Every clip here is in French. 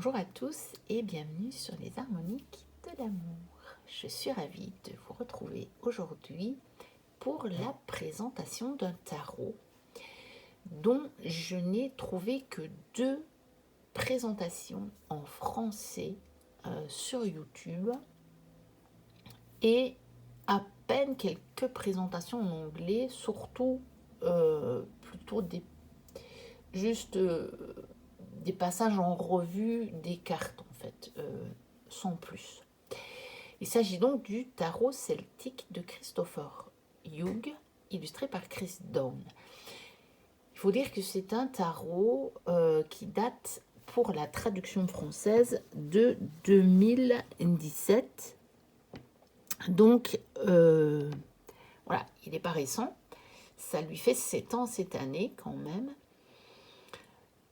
Bonjour à tous et bienvenue sur les harmoniques de l'amour. Je suis ravie de vous retrouver aujourd'hui pour la présentation d'un tarot dont je n'ai trouvé que 2 présentations en français sur YouTube et à peine quelques présentations en anglais, surtout plutôt des passages en revue des cartes en fait, sans plus. Il s'agit donc du tarot celtique de Christopher Hugh, illustré par Chris Down. Il faut dire que c'est un tarot qui date pour la traduction française de 2017. Donc voilà, il n'est pas récent. Ça lui fait 7 ans cette année quand même.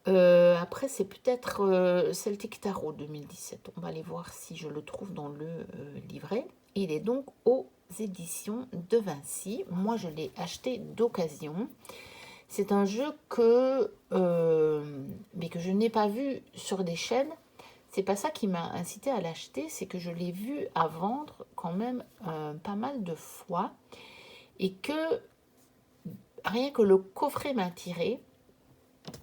Après, c'est peut-être Celtic Tarot 2017. On va aller voir si je le trouve dans le livret. Il est donc aux éditions de Vinci. Moi, je l'ai acheté d'occasion. C'est un jeu mais que je n'ai pas vu sur des chaînes. C'est pas ça qui m'a incité à l'acheter, c'est que je l'ai vu à vendre quand même pas mal de fois. Et que rien que le coffret m'a attiré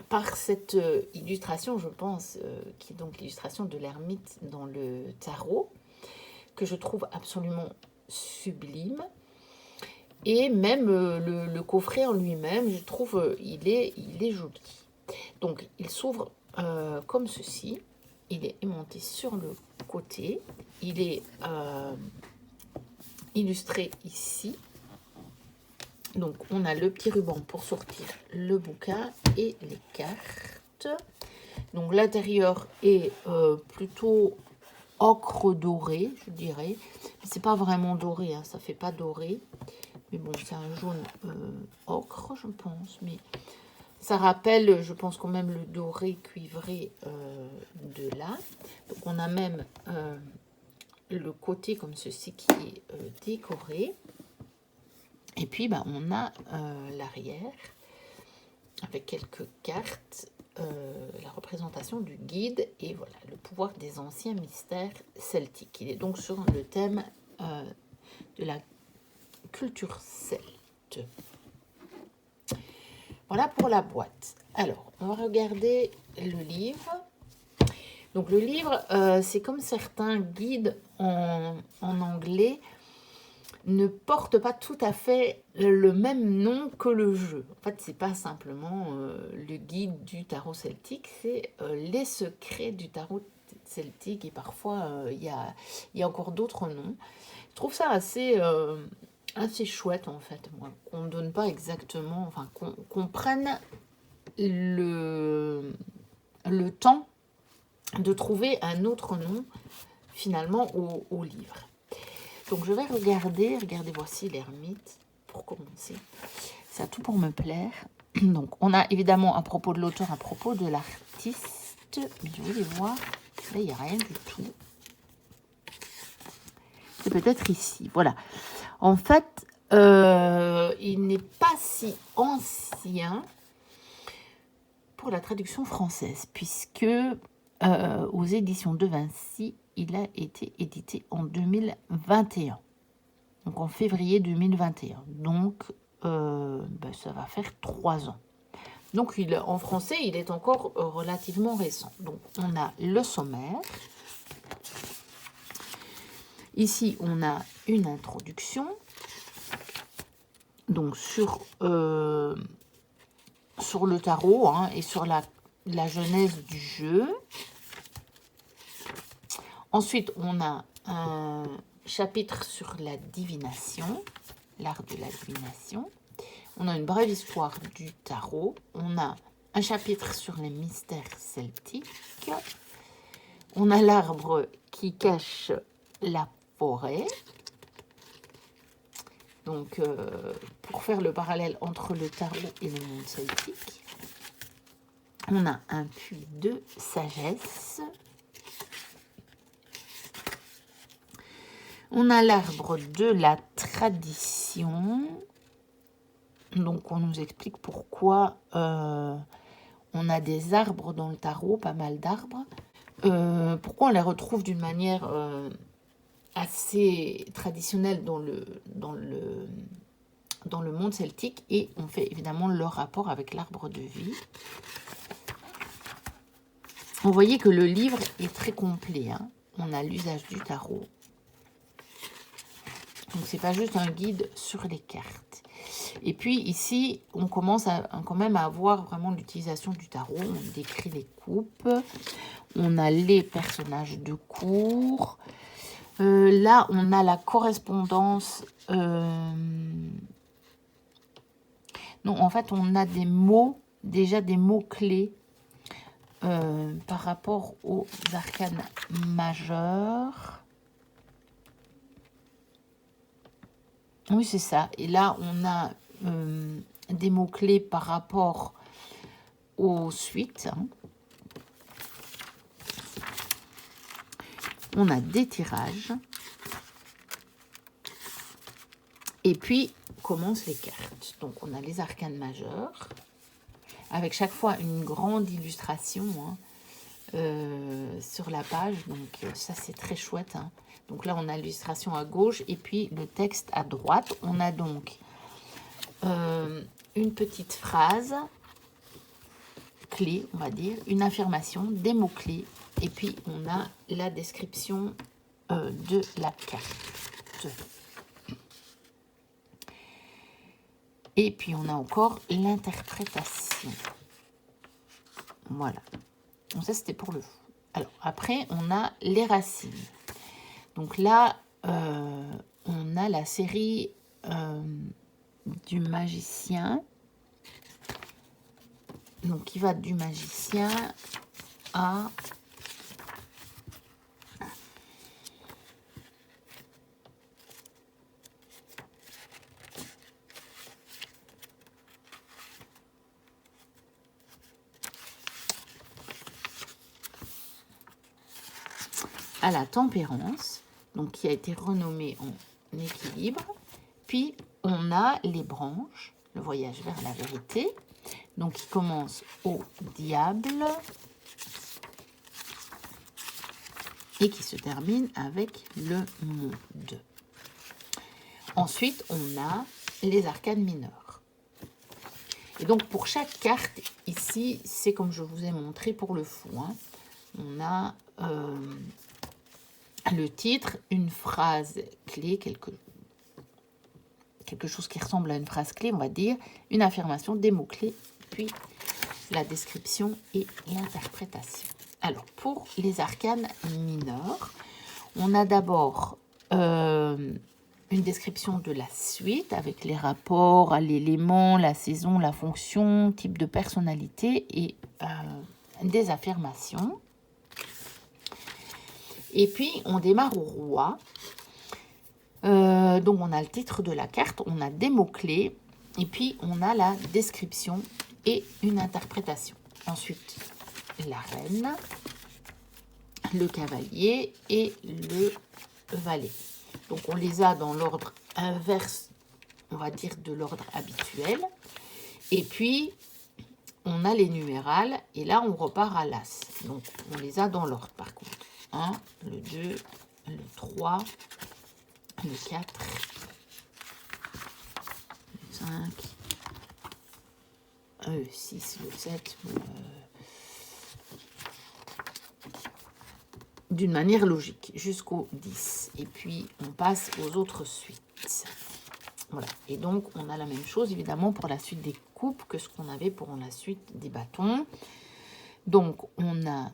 par cette illustration, je pense, qui est donc l'illustration de l'ermite dans le tarot, que je trouve absolument sublime. Et même le coffret en lui-même, je trouve il est joli. Donc, il s'ouvre comme ceci. Il est aimanté sur le côté. Il est illustré ici. Donc, on a le petit ruban pour sortir le bouquin et les cartes. Donc, l'intérieur est plutôt ocre doré, je dirais. C'est pas vraiment doré, hein, ça fait pas doré. Mais bon, c'est un jaune ocre, je pense. Mais ça rappelle, je pense, quand même le doré cuivré de là. Donc, on a même le côté comme ceci qui est décoré. Et puis, on a l'arrière avec quelques cartes, la représentation du guide et voilà, le pouvoir des anciens mystères celtiques. Il est donc sur le thème de la culture celte. Voilà pour la boîte. Alors, on va regarder le livre. Donc, le livre, c'est comme certains guides en anglais, ne porte pas tout à fait le même nom que le jeu. En fait, c'est pas simplement le guide du tarot celtique, c'est les secrets du tarot celtique et parfois il y a encore d'autres noms. Je trouve ça assez chouette en fait, moi, qu'on ne donne pas exactement, enfin qu'on prenne le temps de trouver un autre nom finalement au livre. Donc je vais regarder, voici l'ermite, pour commencer. Ça a tout pour me plaire. Donc on a évidemment à propos de l'auteur, à propos de l'artiste, mais je vais les voir, là il n'y a rien du tout. C'est peut-être ici, voilà. En fait, il n'est pas si ancien pour la traduction française, puisque aux éditions de Vinci, il a été édité en 2021. Donc en février 2021. Donc ça va faire 3 ans. Donc en français, il est encore relativement récent. Donc on a le sommaire. Ici, on a une introduction. Donc sur le tarot et sur la genèse du jeu. Ensuite, on a un chapitre sur la divination, l'art de la divination. On a une brève histoire du tarot. On a un chapitre sur les mystères celtiques. On a l'arbre qui cache la forêt. Donc, pour faire le parallèle entre le tarot et le monde celtique. On a un puits de sagesse. On a l'arbre de la tradition. Donc, on nous explique pourquoi on a des arbres dans le tarot, pas mal d'arbres. pourquoi on les retrouve d'une manière assez traditionnelle dans le monde celtique, et on fait évidemment leur rapport avec l'arbre de vie. Vous voyez que le livre est très complet, hein. On a l'usage du tarot. Donc c'est pas juste un guide sur les cartes. Et puis ici, on commence quand même à avoir vraiment l'utilisation du tarot. On décrit les coupes. On a les personnages de cour. Là, on a la correspondance. Non, en fait, on a des mots, déjà des mots-clés par rapport aux arcanes majeurs. Oui, c'est ça. Et là, on a des mots-clés par rapport aux suites. Hein. On a des tirages. Et puis, commencent les cartes. Donc, on a les arcanes majeurs, avec chaque fois une grande illustration sur la page. Donc, ça, c'est très chouette. Hein. Donc là, on a l'illustration à gauche et puis le texte à droite. On a donc une petite phrase clé, on va dire, une affirmation, des mots-clés. Et puis, on a la description de la carte. Et puis, on a encore l'interprétation. Voilà. Donc, ça, c'était pour le fou. Alors, après, on a les racines. Donc là, on a la série du magicien. Donc, qui va du magicien à... à la tempérance, donc qui a été renommée en équilibre. Puis, on a les branches, le voyage vers la vérité, donc qui commence au diable et qui se termine avec le monde. Ensuite, on a les arcanes mineures. Et donc, pour chaque carte, ici, c'est comme je vous ai montré pour le fou. Hein. On a le titre, une phrase clé, quelque chose qui ressemble à une phrase clé, on va dire, une affirmation, des mots-clés, puis la description et l'interprétation. Alors, pour les arcanes mineurs, on a d'abord une description de la suite avec les rapports à l'élément, la saison, la fonction, type de personnalité et des affirmations. Et puis, on démarre au roi. Donc, on a le titre de la carte, on a des mots-clés, et puis on a la description et une interprétation. Ensuite, la reine, le cavalier et le valet. Donc, on les a dans l'ordre inverse, on va dire, de l'ordre habituel. Et puis, on a les numérales, et là, on repart à l'as. Donc, on les a dans l'ordre, par contre. 1, le 2, le 3, le 4, le 5, le 6, le 7, d'une manière logique, jusqu'au 10. Et puis, on passe aux autres suites. Voilà. Et donc, on a la même chose, évidemment, pour la suite des coupes que ce qu'on avait pour la suite des bâtons. Donc, on a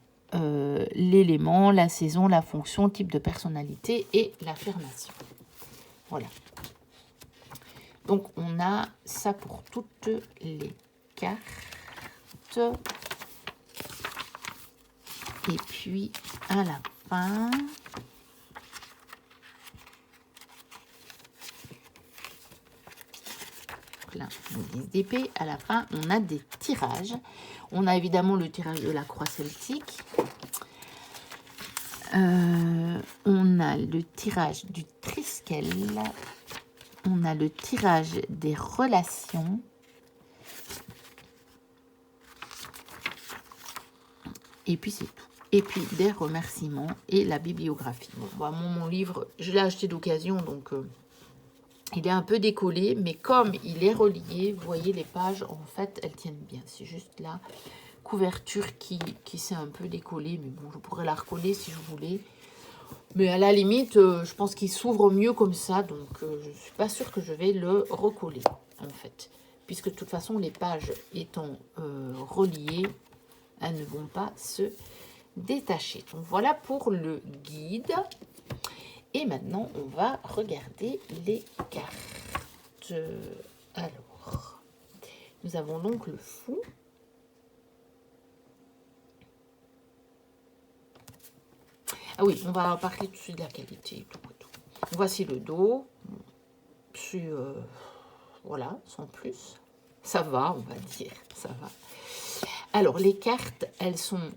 l'élément, la saison, la fonction, type de personnalité et l'affirmation. Voilà. Donc, on a ça pour toutes les cartes. Et puis, à la fin, là, on 10 d'épée. À la fin, on a des tirages. On a évidemment le tirage de la croix celtique. On a le tirage du triskel. On a le tirage des relations. Et puis c'est tout. Et puis des remerciements et la bibliographie. Bon, bah, mon livre, je l'ai acheté d'occasion, donc il est un peu décollé, mais comme il est relié, vous voyez les pages, en fait, elles tiennent bien. C'est juste la couverture qui s'est un peu décollée, mais bon, je pourrais la recoller si je voulais. Mais à la limite, je pense qu'il s'ouvre mieux comme ça, donc je ne suis pas sûre que je vais le recoller, en fait. Puisque de toute façon, les pages étant reliées, elles ne vont pas se détacher. Donc voilà pour le guide. Et maintenant, on va regarder les cartes. Alors, nous avons donc le fou. Ah oui, on va parler tout de suite de la qualité. Tout. Voici le dos. C'est, voilà, sans plus. Ça va, on va dire. Ça va. Alors, les cartes, elles sont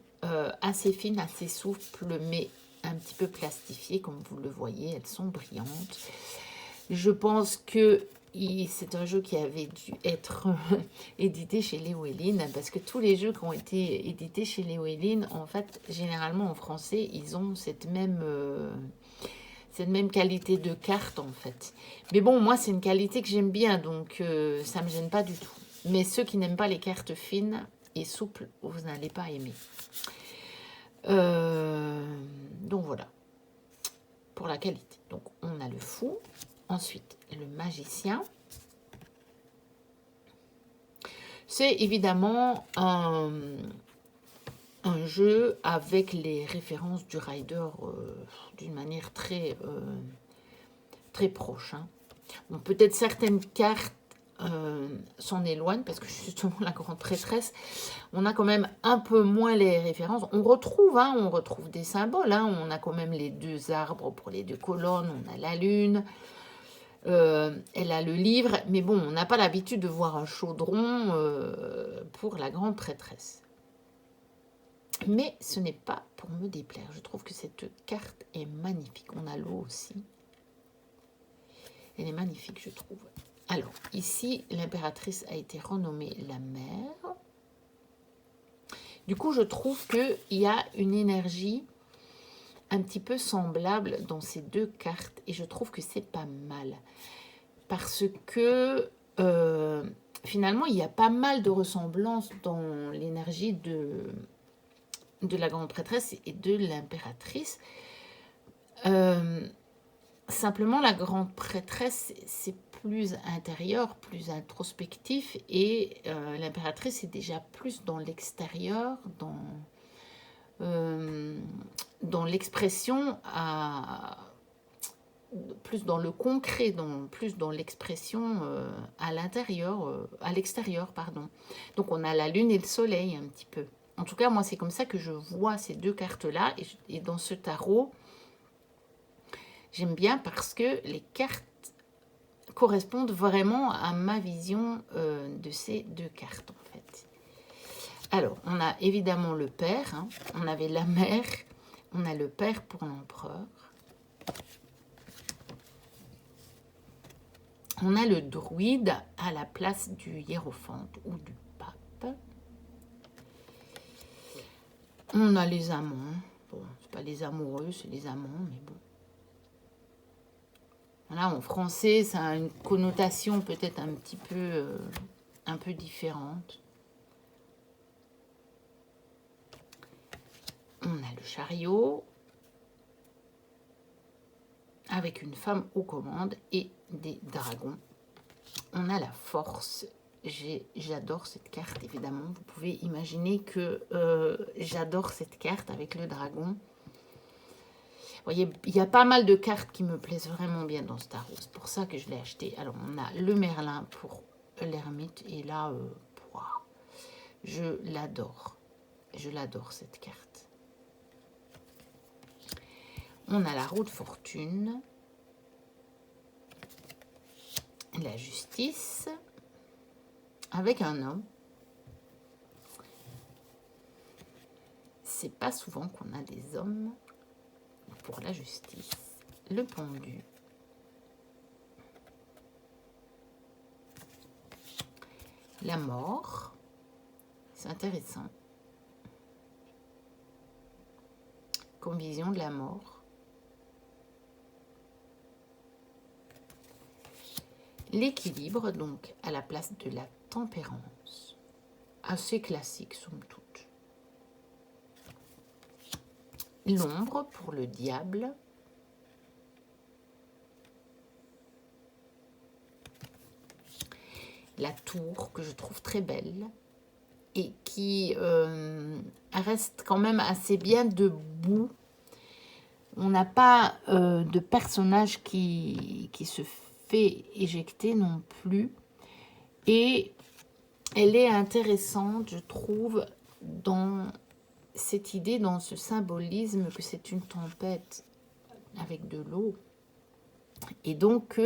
assez fines, assez souples, mais un petit peu plastifiées, comme vous le voyez. Elles sont brillantes. Je pense que c'est un jeu qui avait dû être édité chez Llewellyn, parce que tous les jeux qui ont été édités chez Llewellyn, en fait, généralement en français, ils ont cette même qualité de carte, en fait. Mais bon, moi, c'est une qualité que j'aime bien, donc ça ne me gêne pas du tout. Mais ceux qui n'aiment pas les cartes fines et souples, vous n'allez pas aimer. Donc voilà, pour la qualité. Donc on a le fou, ensuite le magicien. C'est évidemment un jeu avec les références du rider d'une manière très proche. Hein. Bon, peut-être certaines cartes s'en éloignent parce que justement la grande prêtresse, on a quand même un peu moins les références. On retrouve des symboles. Hein. On a quand même les 2 arbres pour les 2 colonnes. On a la lune. Elle a le livre, mais bon, on n'a pas l'habitude de voir un chaudron pour la grande prêtresse. Mais ce n'est pas pour me déplaire. Je trouve que cette carte est magnifique. On a l'eau aussi. Elle est magnifique, je trouve. Alors, ici, l'impératrice a été renommée la mère. Du coup, je trouve qu'il y a une énergie un petit peu semblable dans ces 2 cartes. Et je trouve que c'est pas mal. Parce que finalement, il y a pas mal de ressemblances dans l'énergie de la grande prêtresse et de l'impératrice. Simplement, la grande prêtresse, c'est plus intérieur, plus introspectif, et l'impératrice est déjà plus dans l'extérieur, dans l'expression, plus dans le concret, plus dans l'expression à l'intérieur, à l'extérieur, pardon. Donc on a la lune et le soleil un petit peu. En tout cas, moi, c'est comme ça que je vois ces 2 cartes-là, et dans ce tarot, j'aime bien parce que les cartes correspondent vraiment à ma vision de ces 2 cartes, en fait. Alors, on a évidemment le père, hein. On avait la mère, on a le père pour l'empereur. On a le druide à la place du hiérophante ou du pape. On a les amants. Bon, c'est pas les amoureux, c'est les amants, mais bon. Voilà, en français, ça a une connotation peut-être un peu différente. On a le chariot avec une femme aux commandes et des dragons. On a la force. J'adore cette carte, évidemment. Vous pouvez imaginer que j'adore cette carte avec le dragon. Vous voyez, il y a pas mal de cartes qui me plaisent vraiment bien dans ce tarot. C'est pour ça que je l'ai acheté. Alors, on a le Merlin pour l'ermite. Et là, je l'adore. Je l'adore, cette carte. On a la roue de fortune. La justice. Avec un homme. C'est pas souvent qu'on a des hommes pour la justice. Le pendu. La mort. C'est intéressant. comme vision de la mort. L'équilibre, donc, à la place de la tempérance. Assez classique, somme toute. L'ombre pour le diable. La tour, que je trouve très belle. Et qui reste quand même assez bien debout. On n'a pas de personnage qui se fait éjecter non plus. Et elle est intéressante, je trouve, dans cette idée, dans ce symbolisme que c'est une tempête avec de l'eau. Et donc,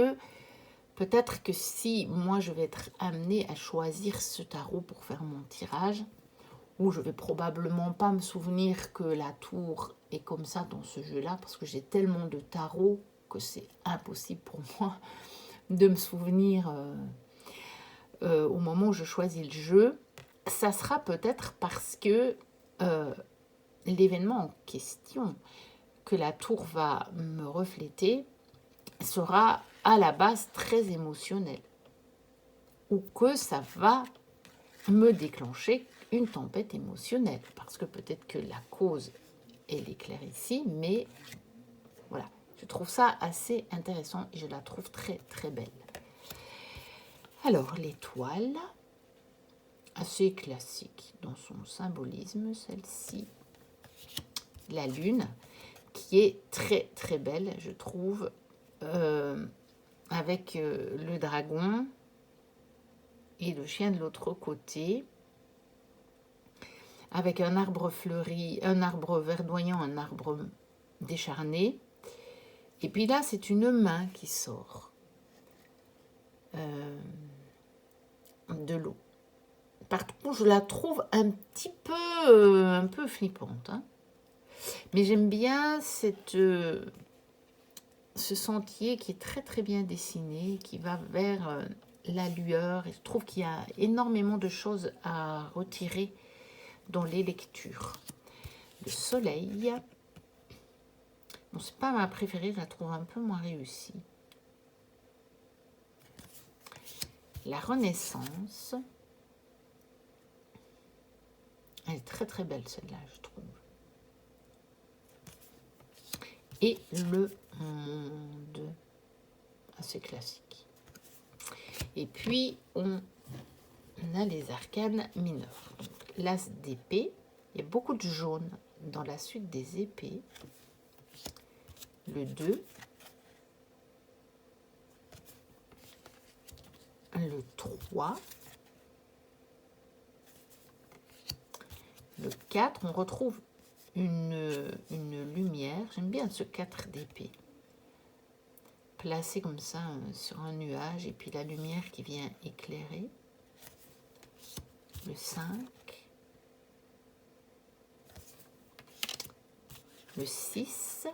peut-être que si moi je vais être amenée à choisir ce tarot pour faire mon tirage, où je vais probablement pas me souvenir que la tour est comme ça dans ce jeu-là, parce que j'ai tellement de tarots que c'est impossible pour moi de me souvenir au moment où je choisis le jeu. Ça sera peut-être parce que l'événement en question que la tour va me refléter sera à la base très émotionnel, ou que ça va me déclencher une tempête émotionnelle, parce que peut-être que la cause, elle est claire ici, mais voilà, je trouve ça assez intéressant et je la trouve très très belle. Alors, l'étoile, assez classique dans son symbolisme, celle-ci. La lune, qui est très très belle, je trouve, avec le dragon et le chien de l'autre côté, avec un arbre fleuri, un arbre verdoyant, un arbre décharné. Et puis là, c'est une main qui sort de l'eau. Par contre, je la trouve un peu flippante. Hein. Mais j'aime bien ce sentier qui est très très bien dessiné, qui va vers la lueur. Et je trouve qu'il y a énormément de choses à retirer dans les lectures. Le soleil, bon, c'est pas ma préférée, je la trouve un peu moins réussie. La Renaissance, elle est très très belle celle-là, je trouve. Et le monde, assez classique. Et puis on a les arcanes mineurs. L'as d'épée, il y a beaucoup de jaune dans la suite des épées. Le 2, le 3, le 4, on retrouve une lumière. J'aime bien ce 4 d'épée. Placé comme ça sur un nuage et puis la lumière qui vient éclairer. Le 5. Le 6,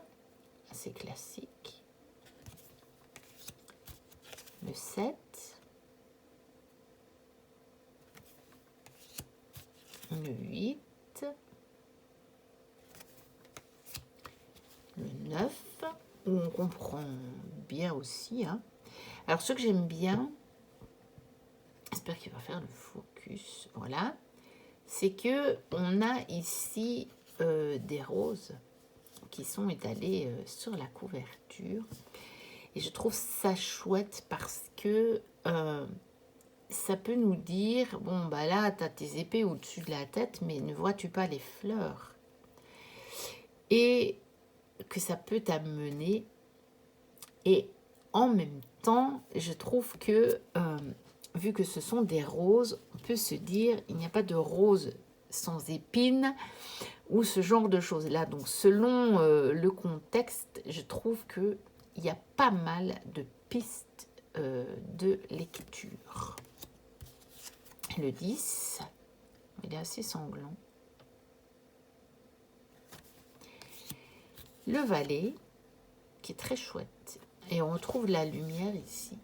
assez classique. Le 7. Le 8. Le 9, où on comprend bien aussi. Hein. Alors, ce que j'aime bien, j'espère qu'il va faire le focus, voilà, c'est que on a ici des roses qui sont étalées sur la couverture. Et je trouve ça chouette parce que ça peut nous dire, bon, bah là, tu as tes épées au-dessus de la tête, mais ne vois-tu pas les fleurs? Et que ça peut t'amener. Et en même temps, je trouve que, vu que ce sont des roses, on peut se dire, il n'y a pas de rose sans épines, ou ce genre de choses-là. Donc, selon le contexte, je trouve qu'il y a pas mal de pistes de lecture. Le 10, il est assez sanglant. Le valet, qui est très chouette. Et on retrouve la lumière ici,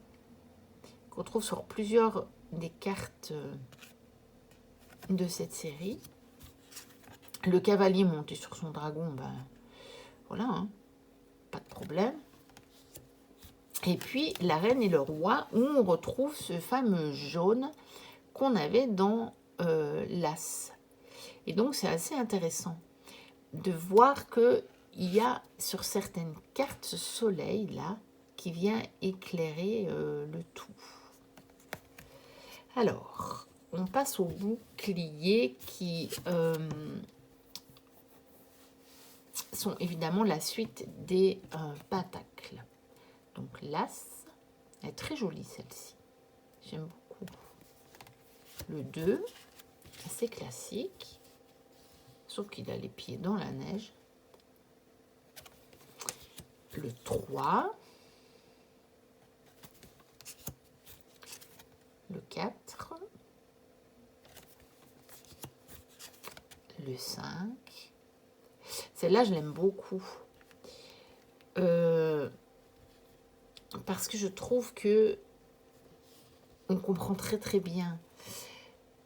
qu'on trouve sur plusieurs des cartes de cette série. Le cavalier monté sur son dragon, ben, Voilà, hein, pas de problème. Et puis, la reine et le roi, où on retrouve ce fameux jaune qu'on avait dans l'as. Et donc, c'est assez intéressant de voir qu'il y a sur certaines cartes ce soleil-là qui vient éclairer le tout. Alors, on passe au bouclier qui sont évidemment la suite des pentacles. Donc l'as, elle est très jolie celle-ci. J'aime beaucoup. Le 2, assez classique. Sauf qu'il a les pieds dans la neige. Le 3. Le 4. Le 5. Celle-là, je l'aime beaucoup. Parce que je trouve que on comprend très très bien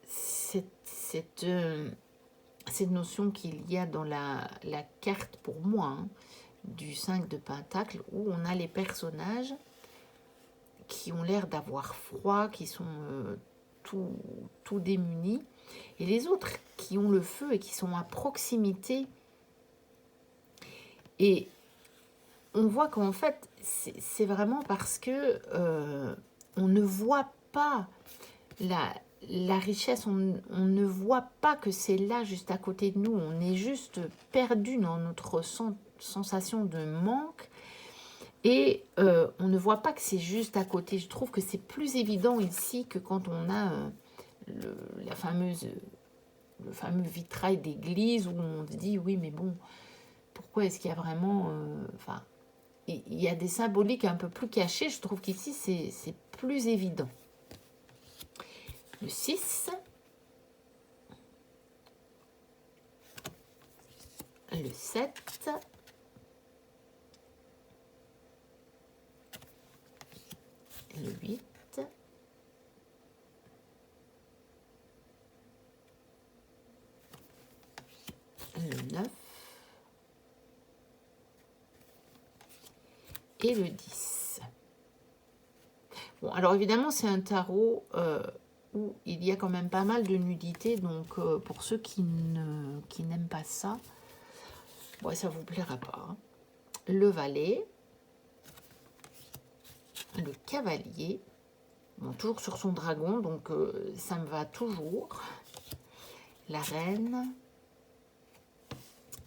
cette notion qu'il y a dans la carte, pour moi, hein, du 5 de Pentacle, où on a les personnages qui ont l'air d'avoir froid, qui sont tout démunis, et les autres qui ont le feu et qui sont à proximité. Et on voit qu'en fait, c'est vraiment parce que on ne voit pas la richesse, on ne voit pas que c'est là, juste à côté de nous. On est juste perdu dans notre sensation de manque. Et on ne voit pas que c'est juste à côté. Je trouve que c'est plus évident ici que quand on a le fameux vitrail d'église où on se dit, oui, mais bon, pourquoi est-ce qu'il y a vraiment... il y a des symboliques un peu plus cachées. Je trouve qu'ici, c'est plus évident. Le 6. Le 7. Le 8. Le 9. Et le 10. Bon, alors évidemment, c'est un tarot où il y a quand même pas mal de nudité. Donc, pour ceux qui n'aiment pas ça, bon, ça vous plaira pas. Hein. Le valet. Le cavalier. Bon, toujours sur son dragon, donc ça me va toujours. La reine.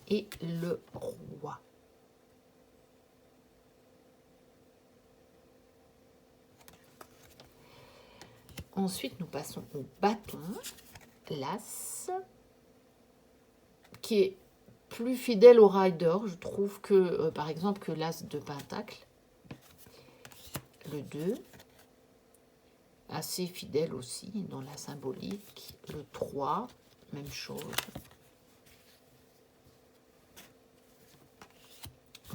Et le roi. Ensuite, nous passons au bâton, l'as, qui est plus fidèle au rider, je trouve, que, par exemple, que l'as de pentacle. Le 2, assez fidèle aussi dans la symbolique. Le 3, même chose.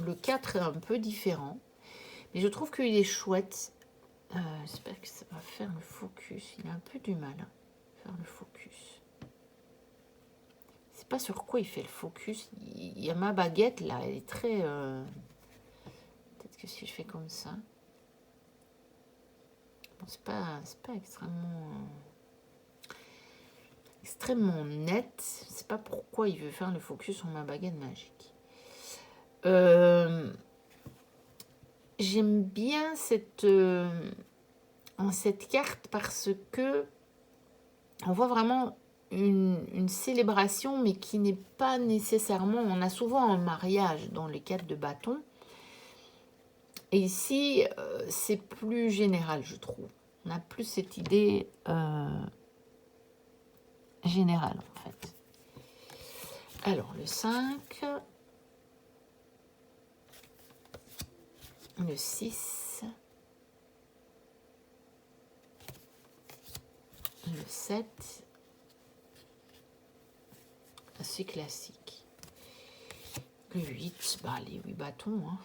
Le 4 est un peu différent, mais je trouve qu'il est chouette. J'espère que ça va faire le focus. Il a un peu du mal à faire le focus. C'est pas sur quoi il fait le focus. Il y a ma baguette là, elle est très... Peut-être que si je fais comme ça... Bon, c'est pas extrêmement net. Je sais pas pourquoi il veut faire le focus sur ma baguette magique. J'aime bien cette carte parce que on voit vraiment une célébration, mais qui n'est pas nécessairement... On a souvent un mariage dans les cartes de bâton. Et ici, c'est plus général, je trouve. On a plus cette idée générale, en fait. Alors, le 5... Le 6, le 7, assez classique. Le 8, bah les 8 bâtons. Hein.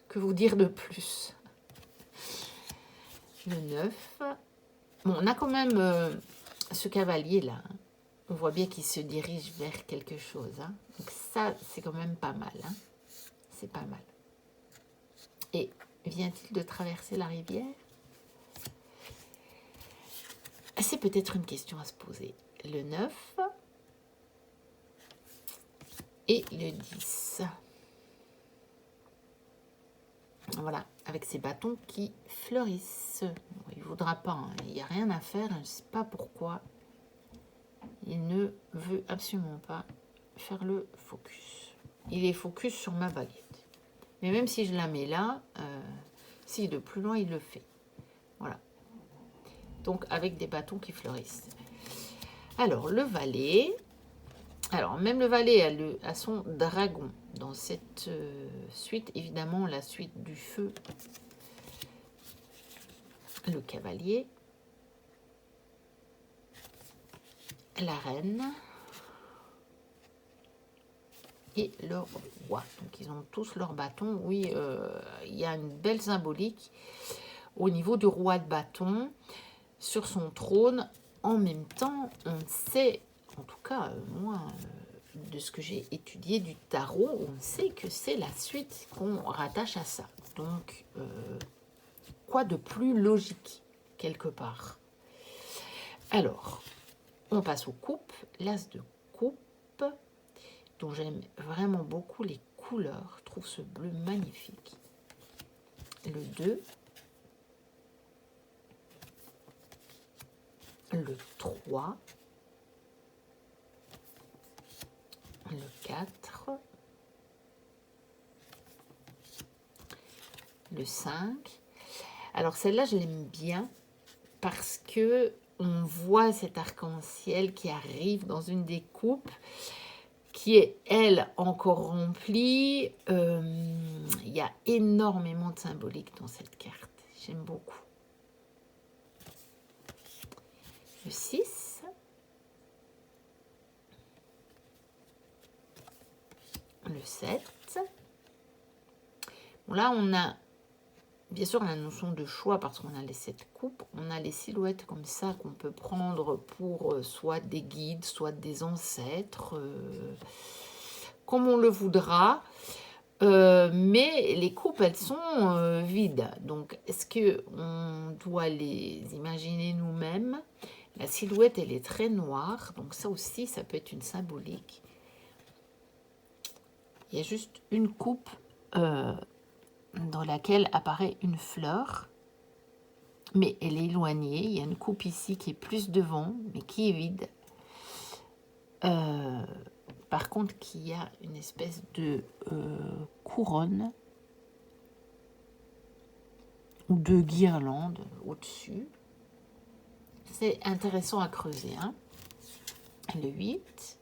Que vous dire de plus? Le 9. Bon, on a quand même ce cavalier là. Hein. On voit bien qu'il se dirige vers quelque chose. Hein. Donc ça, c'est quand même pas mal. Hein. C'est pas mal. Et vient-il de traverser la rivière? C'est peut-être une question à se poser. Le 9 et le 10. Voilà, avec ces bâtons qui fleurissent. Bon, il ne voudra pas, hein. Il n'y a rien à faire. Je ne sais pas pourquoi. Il ne veut absolument pas faire le focus. Il est focus sur ma baguette. Mais même si je la mets là, si de plus loin, il le fait. Voilà. Donc, avec des bâtons qui fleurissent. Alors, le valet. Alors, même le valet a son dragon. Dans cette suite, évidemment, la suite du feu. Le cavalier. La reine. Et le roi. Donc, ils ont tous leurs bâtons. Oui, il y a une belle symbolique au niveau du roi de bâton sur son trône. En même temps, on sait, en tout cas, moi, de ce que j'ai étudié du tarot, on sait que c'est la suite qu'on rattache à ça. Donc, quoi de plus logique, quelque part? Alors, on passe aux coupes. L'as de coupe, dont j'aime vraiment beaucoup les couleurs. Je trouve ce bleu magnifique. Le 2. Le 3. Le 4. Le 5. Alors celle-là, je l'aime bien parce que on voit cet arc-en-ciel qui arrive dans une des coupes, qui est, elle, encore remplie. Il y a énormément de symbolique dans cette carte. J'aime beaucoup. Le 6. Le 7. Bon, là, on a, bien sûr, la notion de choix parce qu'on a les 7 coupes. On a les silhouettes comme ça qu'on peut prendre pour soit des guides, soit des ancêtres, comme on le voudra. Mais les coupes, elles sont vides. Donc, est-ce qu'on doit les imaginer nous-mêmes? La silhouette, elle est très noire. Donc, ça aussi, ça peut être une symbolique. Il y a juste une coupe dans laquelle apparaît une fleur. Mais elle est éloignée. Il y a une coupe ici qui est plus devant, mais qui est vide. Par contre, qu'il y a une espèce de couronne ou de guirlande au-dessus. C'est intéressant à creuser. Hein. Le 8.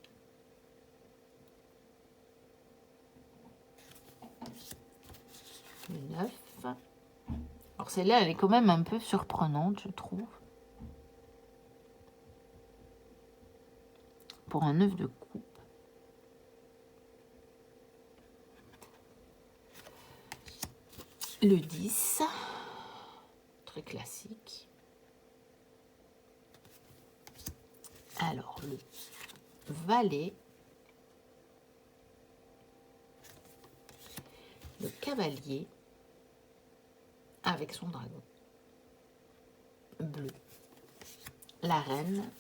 Le 9. Alors celle-là, elle est quand même un peu surprenante, je trouve. Pour un 9 de coupe. Le 10. Très classique. Alors, le valet. Le cavalier. Avec son dragon. Bleu. La reine.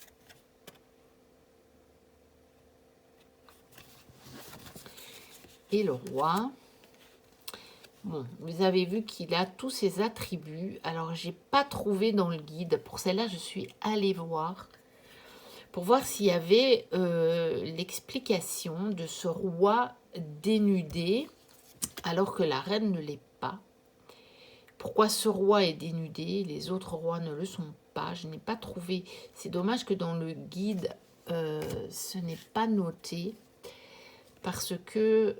Et le roi. Bon, vous avez vu qu'il a tous ses attributs. Alors, j'ai pas trouvé dans le guide. Pour celle-là, je suis allée voir. Pour voir s'il y avait l'explication de ce roi dénudé. Alors que la reine ne l'est pas. Pourquoi ce roi est dénudé, les autres rois ne le sont pas? Je n'ai pas trouvé. C'est dommage que dans le guide, ce n'est pas noté. Parce que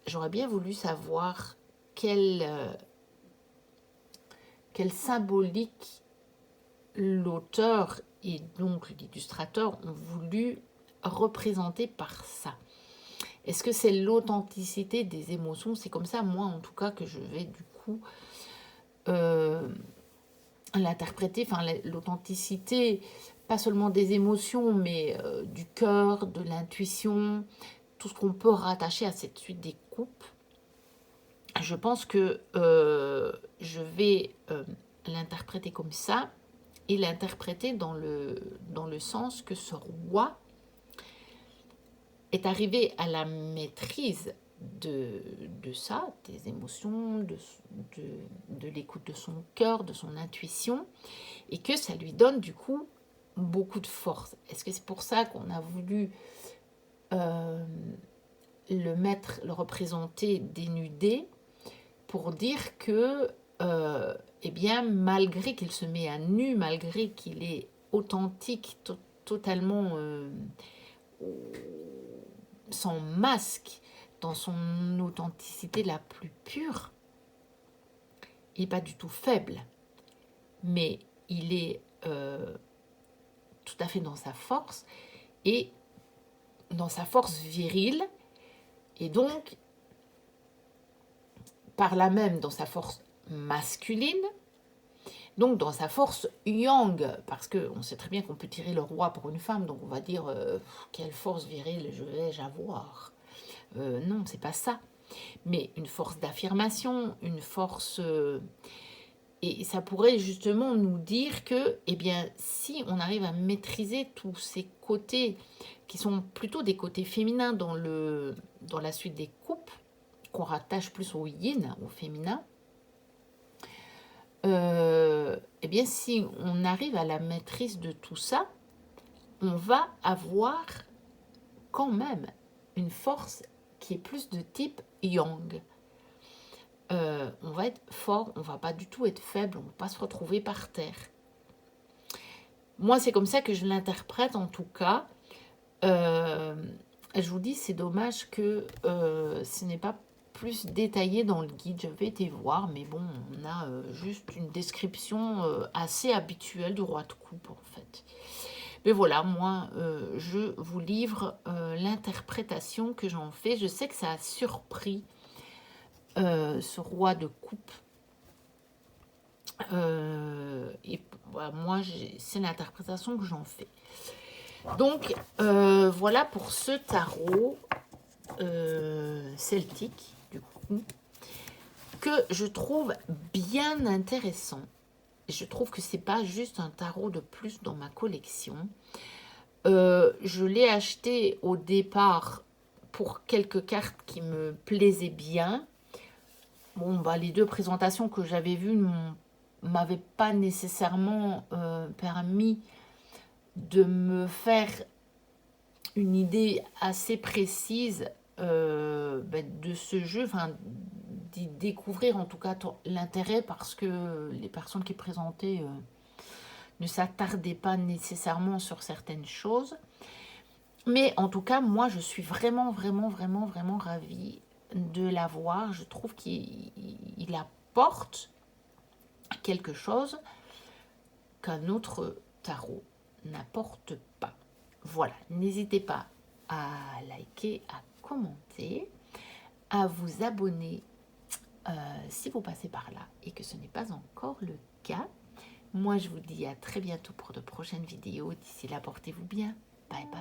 j'aurais bien voulu savoir quelle symbolique l'auteur et donc l'illustrateur ont voulu représenter par ça. Est-ce que c'est l'authenticité des émotions? C'est comme ça, moi, en tout cas, que je vais, du coup, l'interpréter, enfin l'authenticité, pas seulement des émotions, mais du cœur, de l'intuition, tout ce qu'on peut rattacher à cette suite des coupes. Je pense que je vais l'interpréter comme ça et l'interpréter dans le sens que ce roi est arrivé à la maîtrise de ça, des émotions, de l'écoute de son cœur, de son intuition, et que ça lui donne du coup beaucoup de force. Est-ce que c'est pour ça qu'on a voulu le représenter dénudé, pour dire que, eh bien, malgré qu'il se met à nu, malgré qu'il est authentique, totalement sans masque, dans son authenticité la plus pure, il n'est pas du tout faible, mais il est tout à fait dans sa force, et dans sa force virile, et donc par là même dans sa force masculine, donc dans sa force yang, parce qu'on sait très bien qu'on peut tirer le roi pour une femme, donc on va dire quelle force virile vais-je avoir. Non, c'est pas ça, mais une force d'affirmation, une force et ça pourrait justement nous dire que, eh bien, si on arrive à maîtriser tous ces côtés qui sont plutôt des côtés féminins dans la suite des coupes, qu'on rattache plus au yin, au féminin, eh bien, si on arrive à la maîtrise de tout ça, on va avoir quand même une force qui est plus de type yang. On va être fort, on va pas du tout être faible, on va pas se retrouver par terre. Moi, c'est comme ça que je l'interprète en tout cas. Je vous dis, c'est dommage que ce n'est pas plus détaillé dans le guide. J'avais été voir, mais bon, on a juste une description assez habituelle du roi de coupe en fait. Mais voilà, moi, je vous livre l'interprétation que j'en fais. Je sais que ça a surpris ce roi de coupe. Et voilà, moi, c'est l'interprétation que j'en fais. Donc, voilà pour ce tarot celtique, du coup, que je trouve bien intéressant. Je trouve que c'est pas juste un tarot de plus dans ma collection. Je l'ai acheté au départ pour quelques cartes qui me plaisaient bien. Bon, bah, les deux présentations que j'avais vues ne m'avaient pas nécessairement permis de me faire une idée assez précise de ce jeu, enfin d'y découvrir en tout cas l'intérêt, parce que les personnes qui présentaient ne s'attardaient pas nécessairement sur certaines choses. Mais en tout cas, moi, je suis vraiment ravie de l'avoir. Je trouve qu'il apporte quelque chose qu'un autre tarot n'apporte pas. Voilà, n'hésitez pas à liker, à commenter, à vous abonner si vous passez par là et que ce n'est pas encore le cas. Moi, je vous dis à très bientôt pour de prochaines vidéos. D'ici là, portez-vous bien. Bye bye.